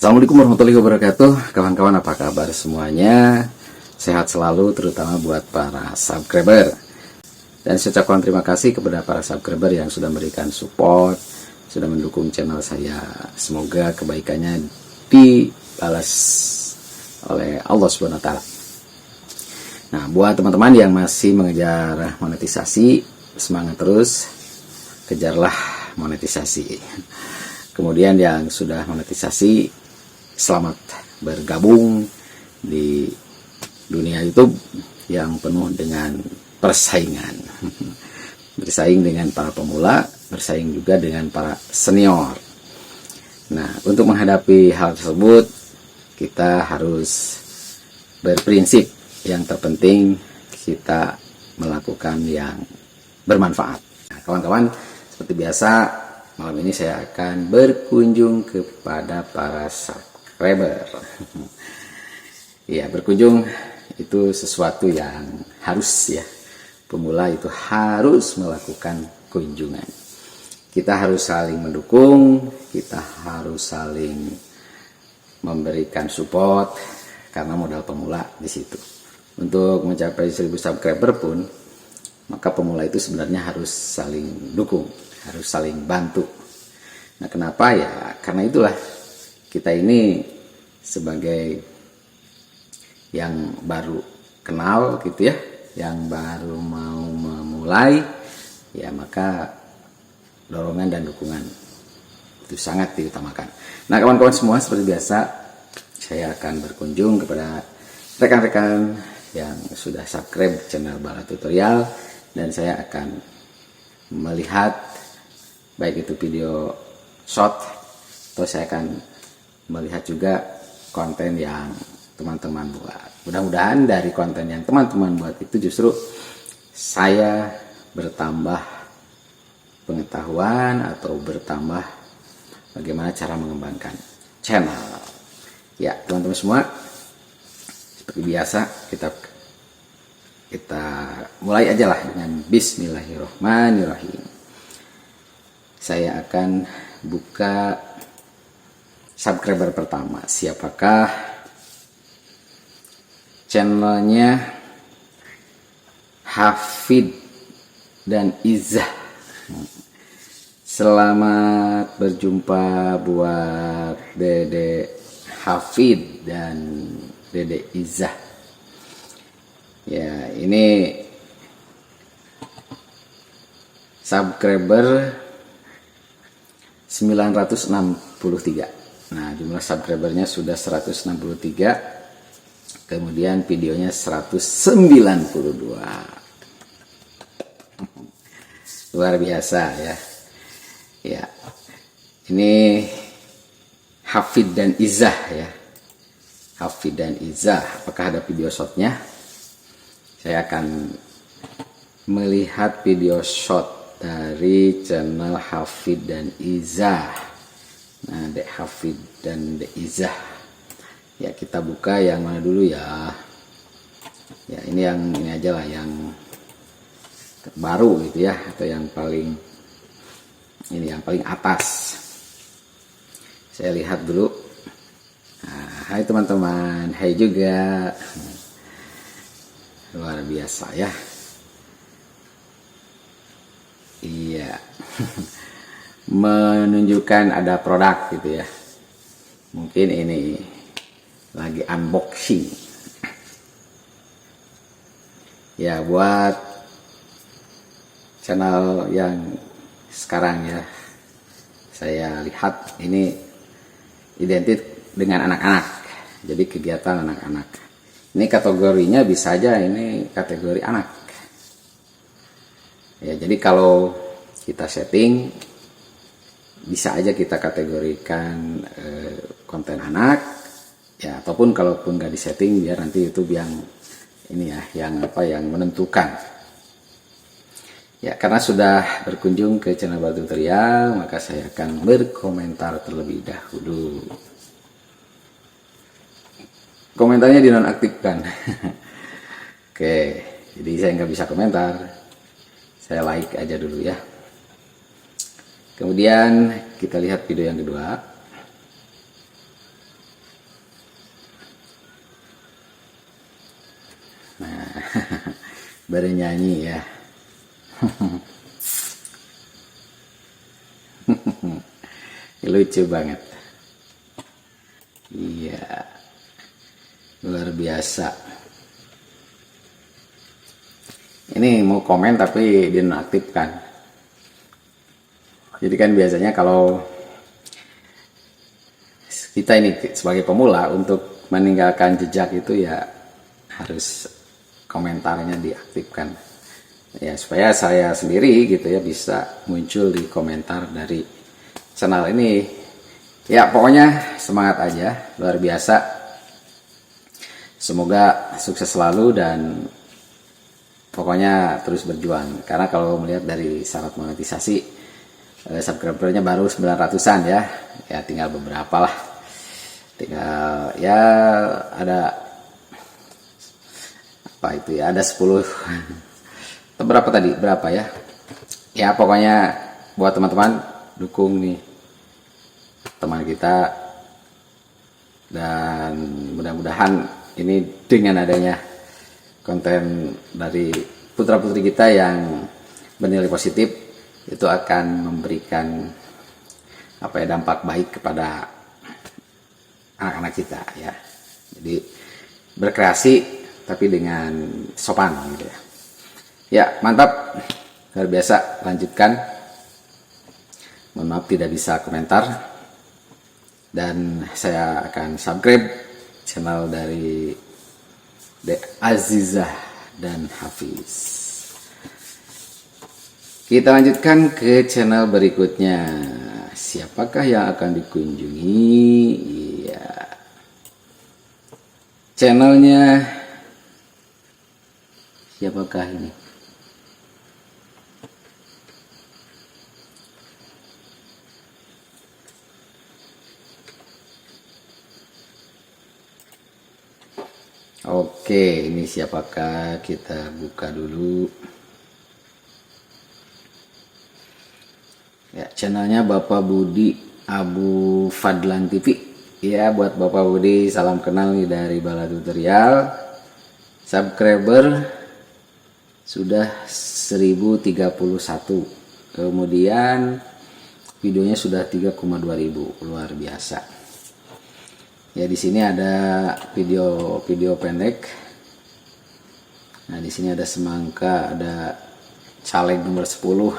Assalamualaikum warahmatullahi wabarakatuh. Kawan-kawan, apa kabar semuanya? Sehat selalu, terutama buat para subscriber. Dan saya ucapkan terima kasih kepada para subscriber yang sudah memberikan support, sudah mendukung channel saya. Semoga kebaikannya dibalas oleh Allah Subhanahu wa Ta'ala. Nah, buat teman-teman yang masih mengejar monetisasi, semangat terus, kejarlah monetisasi. Kemudian yang sudah monetisasi, selamat bergabung di dunia YouTube yang penuh dengan persaingan. Bersaing dengan para pemula, bersaing juga dengan para senior. Nah, untuk menghadapi hal tersebut, kita harus berprinsip. Yang terpenting kita melakukan yang bermanfaat. Nah, kawan-kawan, seperti biasa, malam ini saya akan berkunjung kepada para subscriber. Ya, berkunjung itu sesuatu yang harus ya. Pemula itu harus melakukan kunjungan. Kita harus saling mendukung, kita harus saling memberikan support karena modal pemula di situ. Untuk mencapai 1000 subscriber pun, maka pemula itu sebenarnya harus saling dukung, harus saling bantu. Nah, kenapa ya? Karena itulah kita ini sebagai yang baru kenal gitu ya, yang baru mau memulai, ya maka dorongan dan dukungan itu sangat diutamakan. Nah, kawan-kawan semua, seperti biasa saya akan berkunjung kepada rekan-rekan yang sudah subscribe channel Bala Tutorial, dan saya akan melihat baik itu video short atau saya akan melihat juga konten yang teman-teman buat. Mudah-mudahan dari konten yang teman-teman buat itu justru saya bertambah pengetahuan atau bertambah bagaimana cara mengembangkan channel. Ya, teman-teman semua, seperti biasa kita mulai aja lah dengan Bismillahirrohmanirrohim. Saya akan buka subscriber pertama. Siapakah? Channelnya Hafid dan Izzah. Selamat berjumpa buat Dede Hafid dan Dede Izzah. Ya, ini subscriber 963. Nah, jumlah subscribernya sudah 163. Kemudian videonya 192. Luar biasa ya. Ya. Ini Hafid dan Izzah ya. Hafid dan Izzah. Apakah ada video shotnya? Saya akan melihat video shot dari channel Hafid dan Izzah. Nah, Dek Hafid dan Dek Izzah. Ya, kita buka yang mana dulu ya? Ya, ini aja lah, yang baru gitu ya, atau yang paling atas. Saya lihat dulu. Nah, hai teman-teman, hai juga. Luar biasa ya. Iya. Menunjukkan ada produk gitu ya. Mungkin ini lagi unboxing. Ya, buat channel yang sekarang ya, saya lihat ini identik dengan anak-anak. Jadi kegiatan anak-anak. Ini kategorinya bisa aja ini kategori anak. Ya, jadi kalau kita setting, bisa aja kita kategorikan konten anak. Ya, ataupun kalaupun nggak disetting, biar nanti YouTube yang ini ya, yang menentukan. Ya, karena sudah berkunjung ke channel Bala Tutorial, maka saya akan berkomentar terlebih dahulu. Komentarnya dinonaktifkan. Oke, jadi saya nggak bisa komentar. Saya like aja dulu ya. Kemudian kita lihat video yang kedua. bernyanyi ya. Lucu banget. Iya, luar biasa. Ini mau komen tapi dinonaktifkan. Jadi kan biasanya kalau kita ini sebagai pemula untuk meninggalkan jejak itu ya harus komentarnya diaktifkan. Ya supaya saya sendiri gitu ya bisa muncul di komentar dari channel ini. Ya pokoknya semangat aja, luar biasa. Semoga sukses selalu dan pokoknya terus berjuang. Karena kalau melihat dari syarat monetisasi, subscribernya baru 900-an ya. Ya tinggal beberapa lah. Tinggal ya ada apa itu ya, ada 10 berapa tadi, berapa ya. Ya pokoknya buat teman-teman dukung nih teman kita, dan mudah-mudahan ini dengan adanya konten dari putra-putri kita yang bernilai positif itu akan memberikan apa ya, dampak baik kepada anak-anak kita ya. Jadi berkreasi tapi dengan sopan gitu ya. Ya mantap, luar biasa. Lanjutkan. Mohon maaf tidak bisa komentar, dan saya akan subscribe channel dari Azizah dan Hafiz. Kita lanjutkan ke channel berikutnya. Siapakah yang akan dikunjungi? Iya, channelnya siapakah ini? Oke, ini siapakah? Kita buka dulu. Ya, channelnya Bapak Budi Abu Fadlan TV. Ya, buat Bapak Budi, salam kenal nih dari Bala Tutorial. Subscriber sudah 1031. Kemudian videonya sudah 3,2 ribu, luar biasa. Ya di sini ada video pendek. Nah di sini ada semangka, ada caleg nomor 10.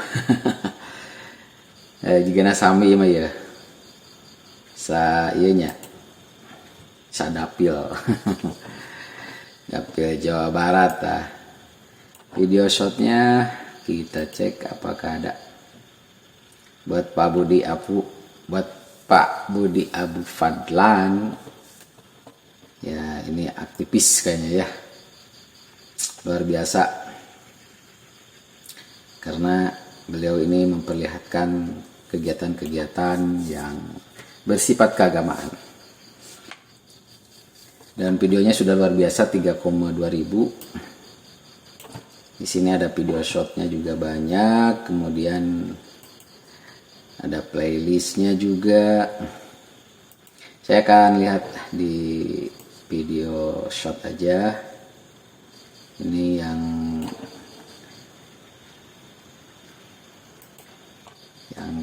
Jika sami mah ya. Ieunya. Sadapil. Dapil Jawa Barat ah. Video shotnya kita cek apakah ada. Buat Pak Budi Abu Fadlan ya, ini aktivis kayaknya ya, luar biasa, karena beliau ini memperlihatkan kegiatan-kegiatan yang bersifat keagamaan, dan videonya sudah luar biasa, 3,2 ribu. Di sini ada video shotnya juga banyak, kemudian ada playlistnya juga. Saya akan lihat di video shot aja. Ini yang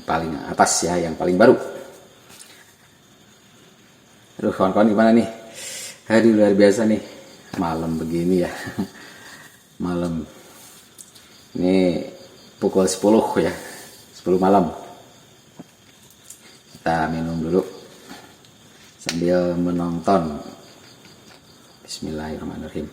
paling atas ya, yang paling baru. Aduh kawan-kawan gimana nih? Aduh luar biasa nih, malam begini ya. Malam ini pukul 10 ya, 10 malam. Kita minum dulu sambil menonton. Bismillahirrahmanirrahim.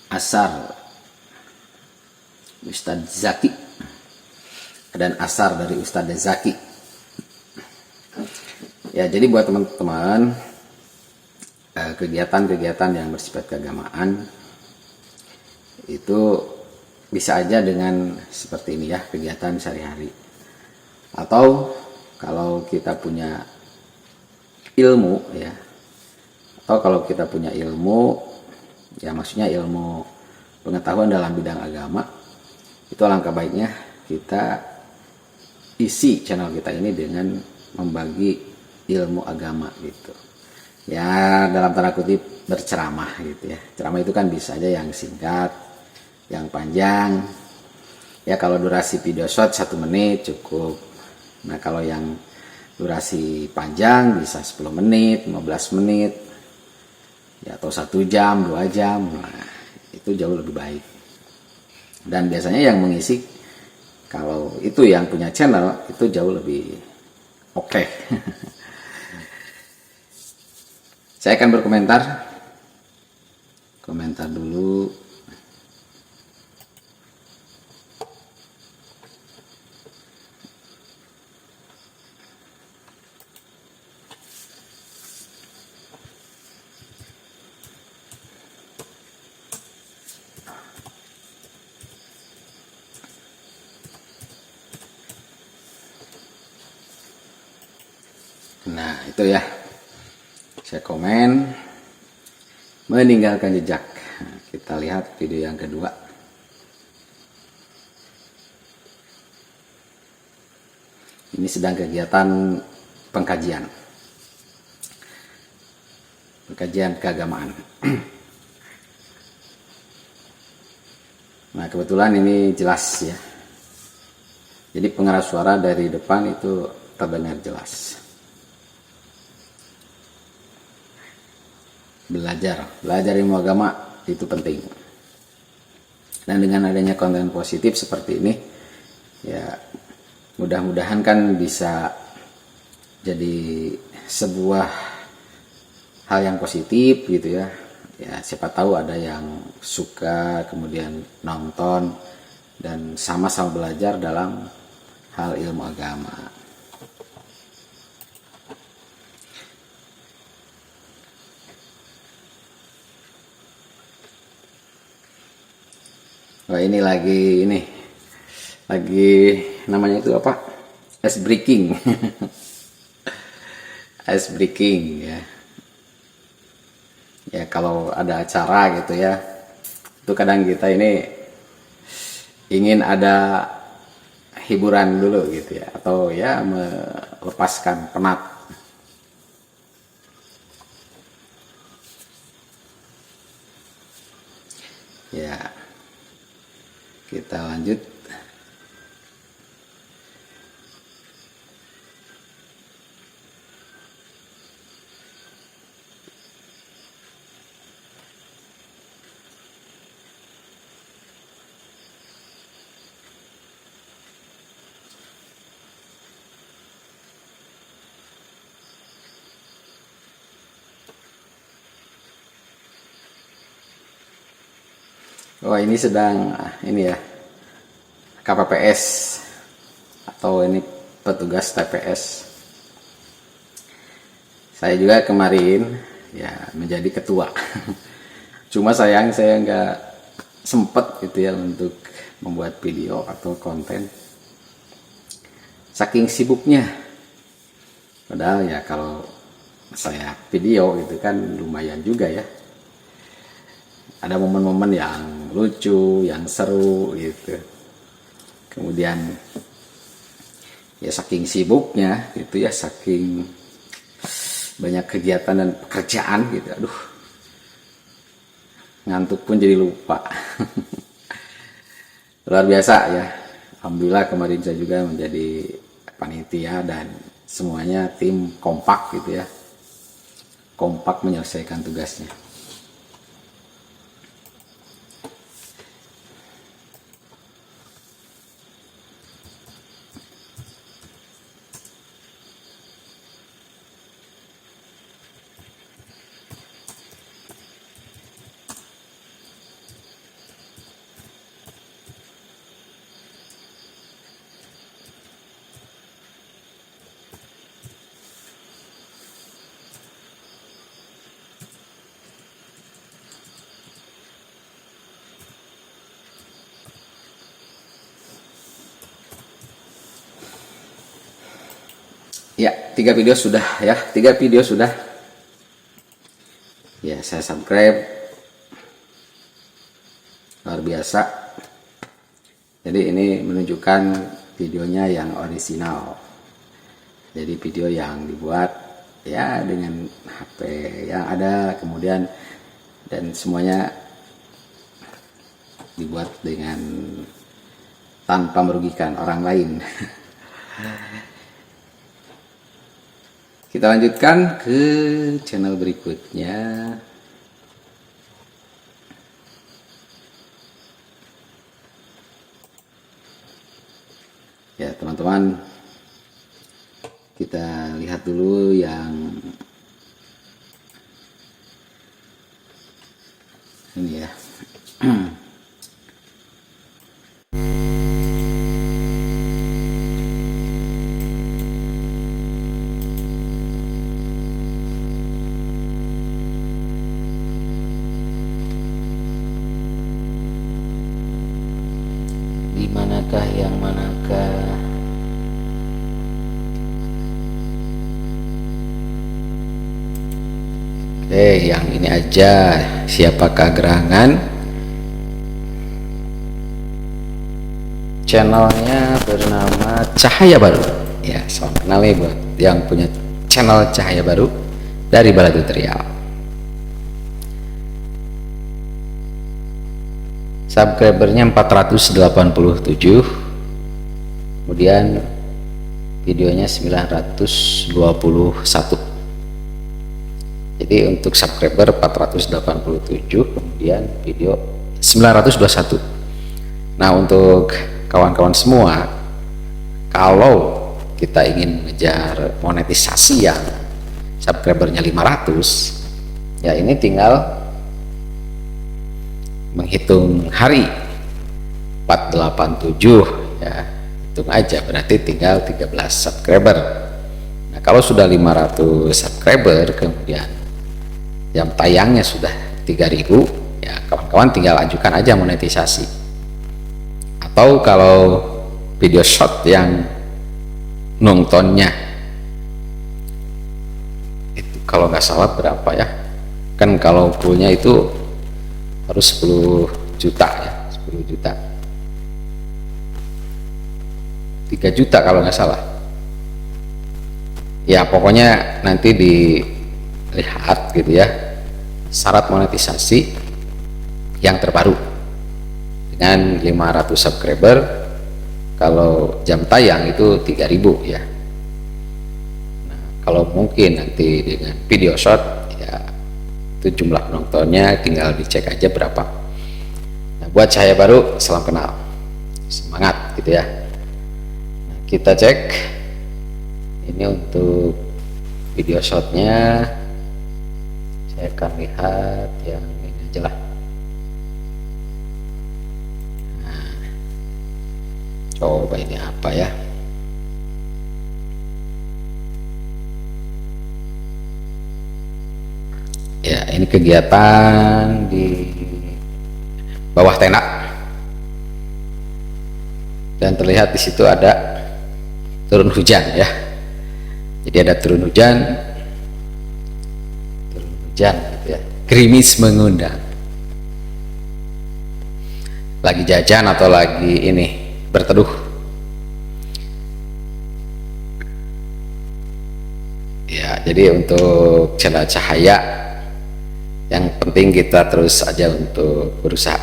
Asar Ustadz Zaki dan asar dari Ustadz Zaki. Ya, jadi buat teman-teman, kegiatan-kegiatan yang bersifat keagamaan itu bisa aja dengan seperti ini ya, kegiatan sehari-hari. Atau kalau kita punya ilmu ya, atau kalau kita punya ilmu ya, maksudnya ilmu pengetahuan dalam bidang agama, itu alangkah baiknya kita isi channel kita ini dengan membagi ilmu agama gitu. Ya dalam tanda kutip berceramah gitu ya. Ceramah itu kan bisa aja yang singkat, yang panjang. Ya kalau durasi video short 1 menit cukup. Nah kalau yang durasi panjang bisa 10 menit, 15 menit, ya atau 1 jam, 2 jam. Nah itu jauh lebih baik. Dan biasanya yang mengisi, kalau itu yang punya channel, itu jauh lebih oke. Saya akan berkomentar. Komentar dulu. Nah itu ya, saya komen meninggalkan jejak. Nah, kita lihat video yang kedua. Ini sedang kegiatan pengkajian keagamaan. Nah kebetulan ini jelas ya, jadi pengeras suara dari depan itu terdengar jelas. Belajar ilmu agama itu penting. Dan dengan adanya konten positif seperti ini, ya mudah-mudahan kan bisa jadi sebuah hal yang positif gitu ya. Ya siapa tahu ada yang suka kemudian nonton dan sama-sama belajar dalam hal ilmu agama. Wah ini lagi namanya itu apa? Ice breaking. Ice breaking ya. Ya kalau ada acara gitu ya, itu kadang kita ini ingin ada hiburan dulu gitu ya, atau ya melepaskan penat. Ya kita lanjut. Oh ini sedang ini ya, KPPS atau ini petugas TPS. Saya juga kemarin ya menjadi ketua. Cuma sayang saya nggak sempet gitu ya untuk membuat video atau konten. Saking sibuknya. Padahal ya kalau saya video gitu kan lumayan juga ya. Ada momen-momen yang lucu, yang seru gitu. Kemudian ya saking sibuknya gitu ya, saking banyak kegiatan dan pekerjaan gitu, aduh ngantuk pun jadi lupa. Luar biasa ya, alhamdulillah kemarin saya juga menjadi panitia dan semuanya tim kompak gitu ya, kompak menyelesaikan tugasnya. Ya, 3 video sudah ya, 3 video sudah. Ya, saya subscribe. luar biasa. Jadi ini menunjukkan videonya yang orisinal. Jadi video yang dibuat ya dengan HP yang ada, kemudian dan semuanya dibuat dengan tanpa merugikan orang lain. Kita lanjutkan ke channel berikutnya. Ya teman-teman, kita lihat dulu yang ini ya. Di manakah yang manakah? Oke, yang ini aja. Siapakah gerangan? Channelnya bernama Cahaya Baru. Ya, salam kenal nih buat yang punya channel Cahaya Baru dari Bala Tutorial. Subscribernya 487, kemudian videonya 921. Jadi untuk subscriber 487, kemudian video 921. Nah untuk kawan-kawan semua, kalau kita ingin mengejar monetisasi yang subscribernya 500, ya ini tinggal menghitung hari 487 ya, hitung aja, berarti tinggal 13 subscriber. Nah kalau sudah 500 subscriber, kemudian jam tayangnya sudah 3000, ya kawan-kawan tinggal ajukan aja monetisasi. Atau kalau video short yang nontonnya itu kalau nggak salah berapa ya, kan kalau fullnya itu harus 10 juta ya, 10 juta 3 juta kalau nggak salah ya. Pokoknya nanti dilihat gitu ya syarat monetisasi yang terbaru dengan 500 subscriber. Kalau jam tayang itu 3000 ya. Nah, kalau mungkin nanti dengan video short ya itu jumlah penontonnya tinggal dicek aja berapa. Nah, buat Cahaya Baru, salam kenal, semangat gitu ya. Nah, kita cek ini untuk video shotnya. Saya akan lihat yang ini aja lah. Nah, coba ini apa ya. Ya, ini kegiatan di bawah tenda dan terlihat di situ ada turun hujan ya. Jadi ada turun hujan gitu ya. Gerimis mengundang. Lagi jajan atau lagi ini berteduh. Ya, jadi untuk channel Cahaya yang penting kita terus aja untuk berusaha.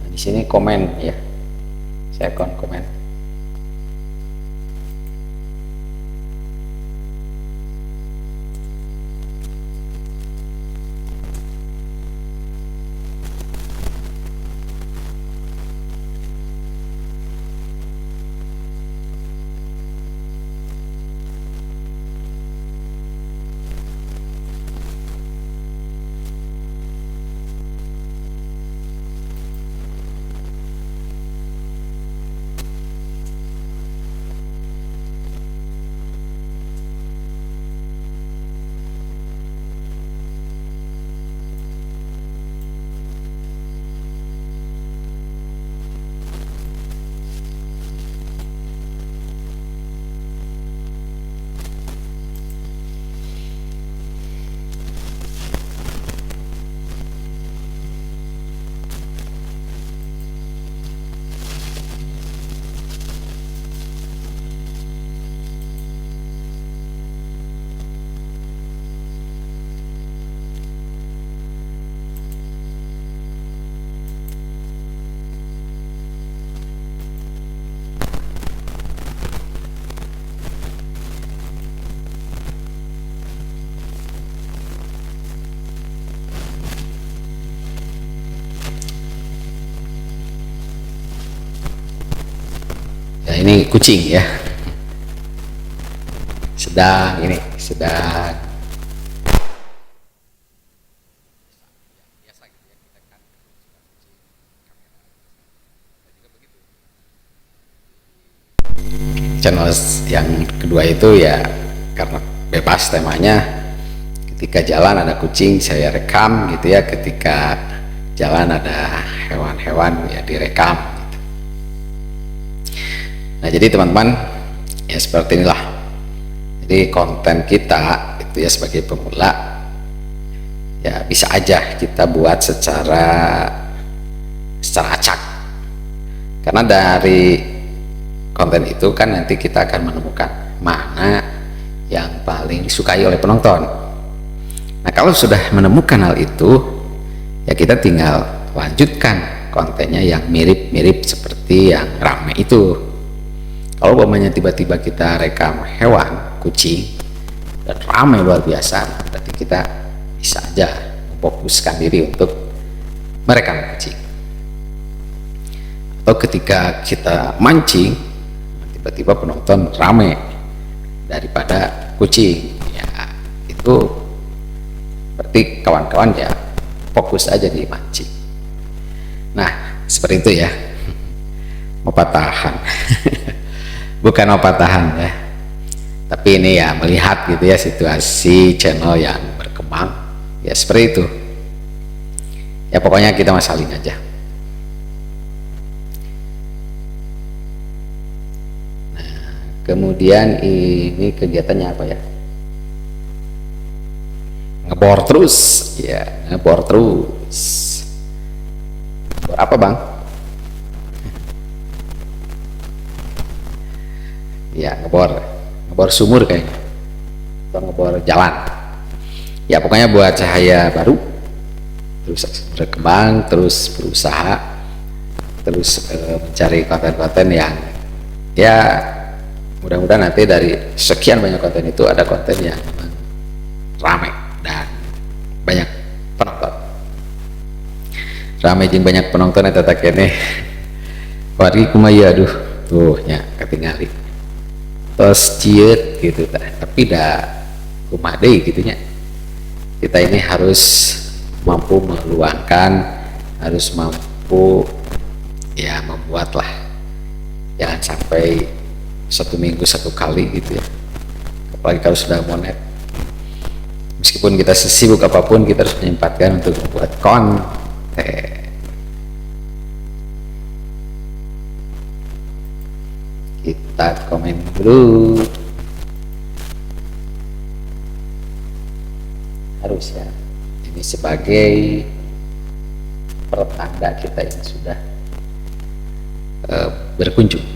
Nah, di sini komen ya, saya akan komen. ini kucing ya, sedang channel yang kedua itu ya karena bebas temanya, ketika jalan ada kucing saya rekam gitu ya, ketika jalan ada hewan-hewan ya direkam gitu. Nah jadi teman-teman ya seperti inilah, jadi konten kita itu ya sebagai pemula ya bisa aja kita buat secara acak, karena dari konten itu kan nanti kita akan menemukan mana yang paling disukai oleh penonton. Nah kalau sudah menemukan hal itu ya kita tinggal lanjutkan kontennya yang mirip-mirip seperti yang rame itu. Kalau umpamanya tiba-tiba kita rekam hewan kucing dan ramai luar biasa, berarti kita bisa aja memfokuskan diri untuk merekam kucing. Atau ketika kita mancing tiba-tiba penonton rame daripada kucing ya, itu berarti kawan-kawan ya fokus aja di mancing. Nah seperti itu ya, opatahan bukan opatahan ya, tapi ini ya melihat gitu ya situasi channel yang berkembang ya seperti itu ya, pokoknya kita masalin aja. Kemudian ini kegiatannya apa ya, ngebor terus ya, ngebor terus. Ngebor apa bang? Ya ngebor sumur kayaknya, atau ngebor jalan ya, pokoknya buat cahaya baru, terus berkembang, terus berusaha, terus mencari konten-konten yang ya mudah-mudahan nanti dari sekian banyak konten itu ada konten yang memang ramai dan banyak penonton. Ramai jeung banyak penonton eta tak kene. Wari kumaha aduh tuh nya ketinggali. Tos cieut gitu tapi dah kumaha deui gitu nya. Kita ini harus mampu meluangkan, harus mampu ya membuatlah, jangan sampai satu minggu satu kali gitu ya, apalagi kalau sudah monet. Meskipun kita sesibuk apapun kita harus menyempatkan untuk membuat konten. Kita komen dulu, harus ya, ini sebagai pertanda kita yang sudah berkunjung.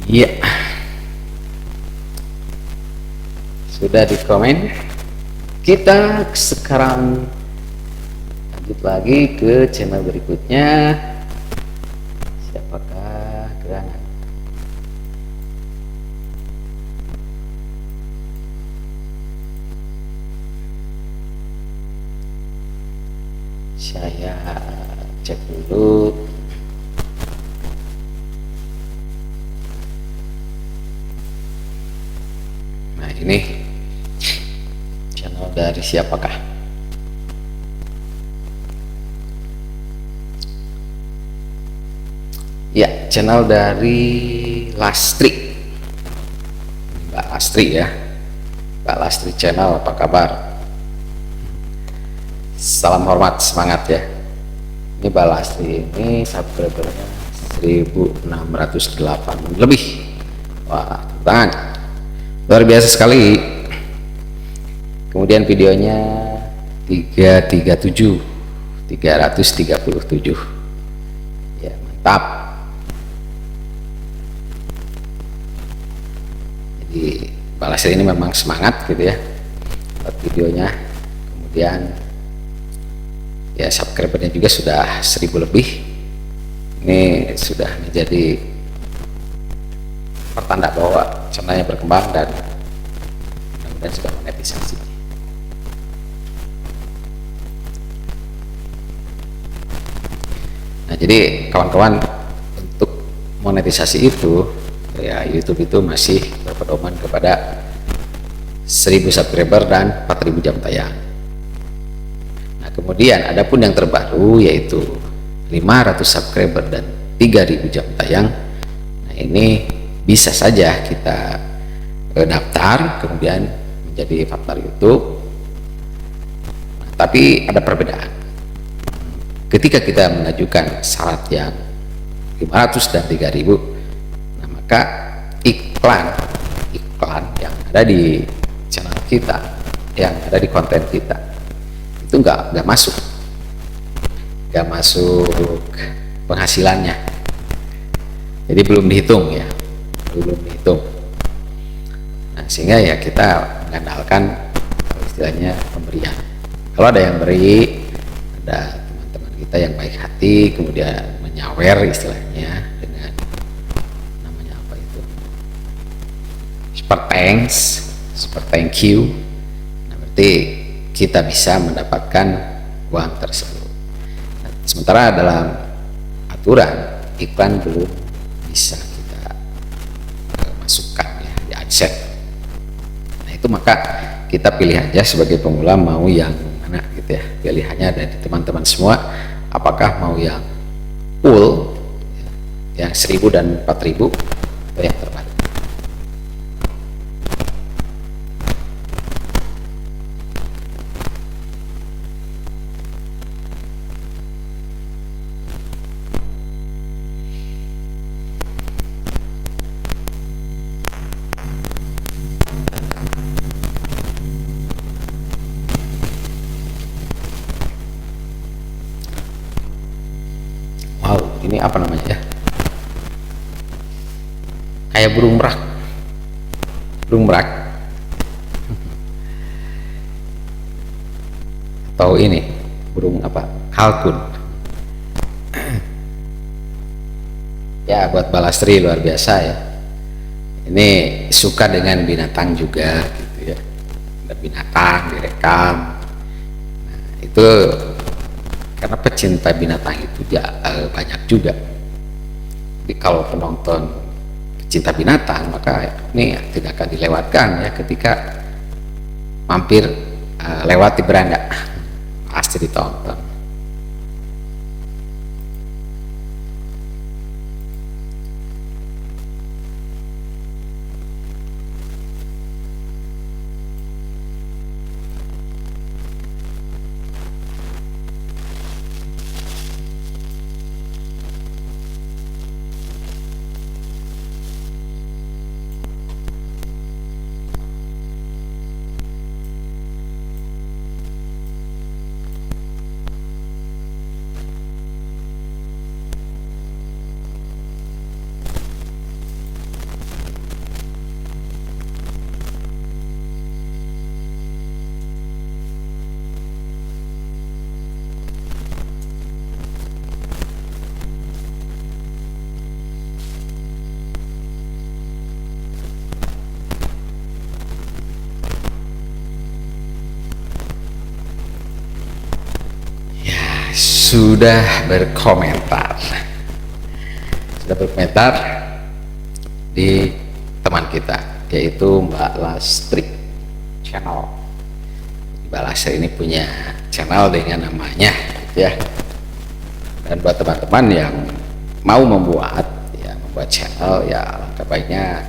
Iya, sudah di komen. Kita sekarang lanjut lagi ke channel berikutnya. Siapakah gerangan? Saya cek dulu. Ini channel dari siapakah? Ya, channel dari Lastri, Mbak Lastri ya, Mbak Lastri channel, apa kabar? Salam hormat, semangat ya. Ini Mbak Lastri ini subscribernya 1608 lebih. Wah, tangan luar biasa sekali. Kemudian videonya 337 ya, mantap. Jadi balasnya ini memang semangat gitu ya buat videonya. Kemudian ya subscribernya juga sudah 1000 lebih. Ini sudah menjadi pertanda bahwa channelnya berkembang dan mudah-mudahan sudah monetisasi. Nah, jadi kawan-kawan, untuk monetisasi itu ya YouTube itu masih berpedoman kepada 1000 subscriber dan 4000 jam tayang. Nah, kemudian adapun yang terbaru yaitu 500 subscriber dan 3000 jam tayang. Nah, ini bisa saja kita daftar kemudian menjadi partner YouTube. Nah, tapi ada perbedaan. Ketika kita mengajukan syarat yang 500 dan 3000, nah maka iklan yang ada di channel kita, yang ada di konten kita itu nggak masuk penghasilannya. Jadi belum dihitung ya, belum dihitung. Nah, sehingga ya kita mengandalkan istilahnya pemberian. Kalau ada yang beri, ada teman-teman kita yang baik hati kemudian menyawer istilahnya dengan namanya apa itu, super thank you. Nah, berarti kita bisa mendapatkan uang tersebut. Nah, sementara dalam aturan iklan belum bisa kita masukkan ya di AdSense. Nah, itu maka kita pilih aja sebagai pemula mau yang mana gitu ya. Pilihannya ada di teman-teman semua, apakah mau yang full yang 1000 dan 4000 atau yang terbaru. Wow, ini apa namanya ya? Kayak burung merak. Atau ini burung apa? Kalkun. Ya, buat balastri luar biasa ya. Ini suka dengan binatang juga gitu ya. Ada binatang direkam. Nah, itu karena pecinta binatang itu ya banyak juga. Jadi kalau penonton pecinta binatang, maka ini tidak akan dilewatkan ya ketika mampir lewat di beranda, pasti ditonton. Sudah berkomentar di teman kita yaitu Mbak Lastri channel. Mbak Lastri ini punya channel dengan namanya gitu ya. Dan buat teman-teman yang mau membuat channel ya, alangkah baiknya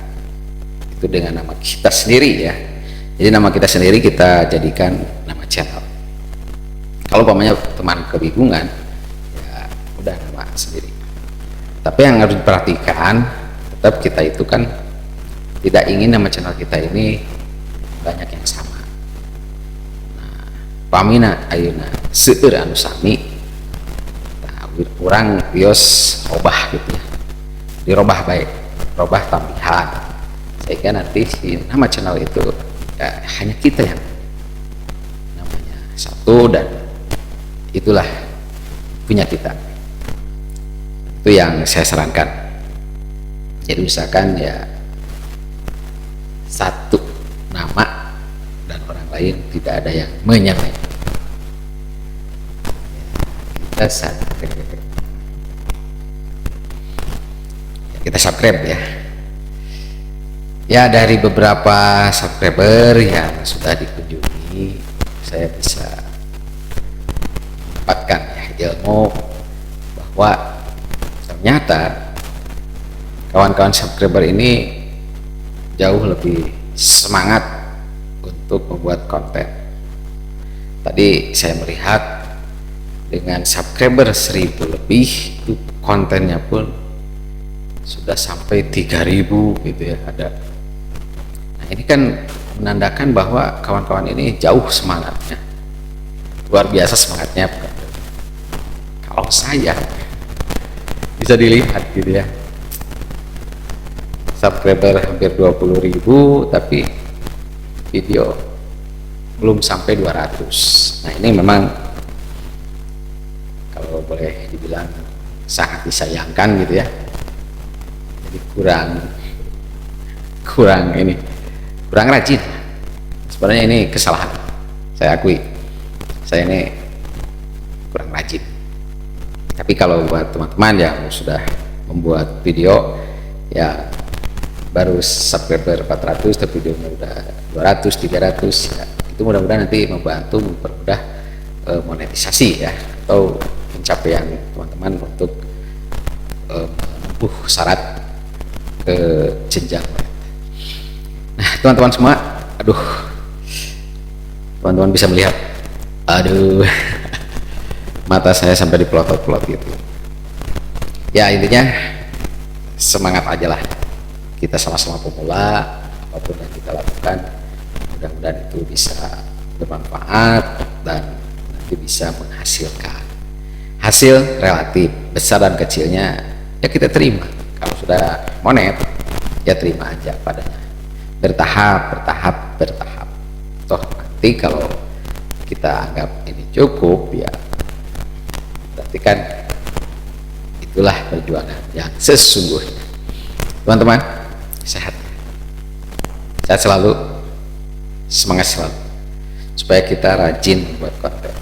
itu dengan nama kita sendiri ya. Jadi nama kita sendiri kita jadikan nama channel. Kalau umpamanya teman kebingungan ya udah nama sendiri. Tapi yang harus diperhatikan, tetap kita itu kan tidak ingin nama channel kita ini banyak yang sama. Nah, pamina ayeuna seueur anu sami, nah, urang bios robah gitu ya, dirobah baik, robah tampihan, sehingga nanti si nama channel itu ya, hanya kita yang namanya satu dan itulah punya kita. Itu Itu yang saya sarankan. Jadi misalkan ya satu nama dan orang lain tidak ada yang menyamai, kita subscribe ya. Ya, dari beberapa subscriber yang sudah dikunjungi, saya bisa mendapatkan ya ilmu bahwa ternyata kawan-kawan subscriber ini jauh lebih semangat untuk membuat konten. Tadi saya melihat dengan subscriber 1000 lebih, itu kontennya pun sudah sampai 3000 gitu ya ada. Nah, ini kan menandakan bahwa kawan-kawan ini jauh semangatnya, luar biasa semangatnya. Kalau saya bisa dilihat gitu ya, subscriber hampir 20.000 tapi video belum sampai 200. Nah, ini memang kalau boleh dibilang sangat disayangkan gitu ya. Jadi kurang rajin. Sebenarnya ini kesalahan, saya akui, saya ini kurang rajin. Tapi kalau buat teman-teman yang sudah membuat video ya, baru subscriber 400 tapi videonya udah 200 300 ya, itu mudah-mudahan nanti membantu mempermudah monetisasi ya, atau pencapaian teman-teman untuk menempuh syarat ke jenjang. Nah, teman-teman semua, aduh, teman-teman bisa melihat, aduh, mata saya sampai dipelot-pelot gitu ya. Intinya semangat aja lah, kita sama-sama pemula, apapun yang kita lakukan mudah-mudahan itu bisa bermanfaat dan nanti bisa menghasilkan hasil relatif. Besar dan kecilnya ya kita terima. Kalau sudah monet ya terima aja padanya, bertahap. Toh nanti kalau kita anggap ini cukup ya berarti kan itulah perjuangan yang sesungguhnya. Teman-teman sehat selalu, semangat selalu, supaya kita rajin membuat konten.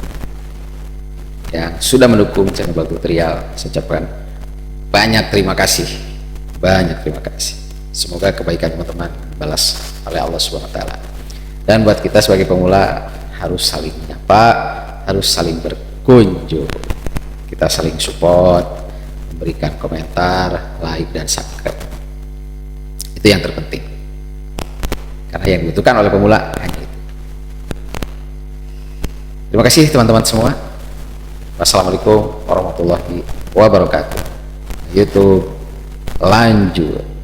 Yang sudah mendukung channel Bal Tutorial, saya ucapkan banyak terima kasih. Semoga kebaikan teman-teman balas oleh Allah SWT. Dan buat kita sebagai pemula harus saling menyapa, harus saling berkunjung, kita saling support, memberikan komentar, like dan subscribe. Itu yang terpenting, karena yang dibutuhkan oleh pemula hanya itu. Terima kasih teman-teman semua. Wassalamualaikum warahmatullahi wabarakatuh. YouTube lanjut.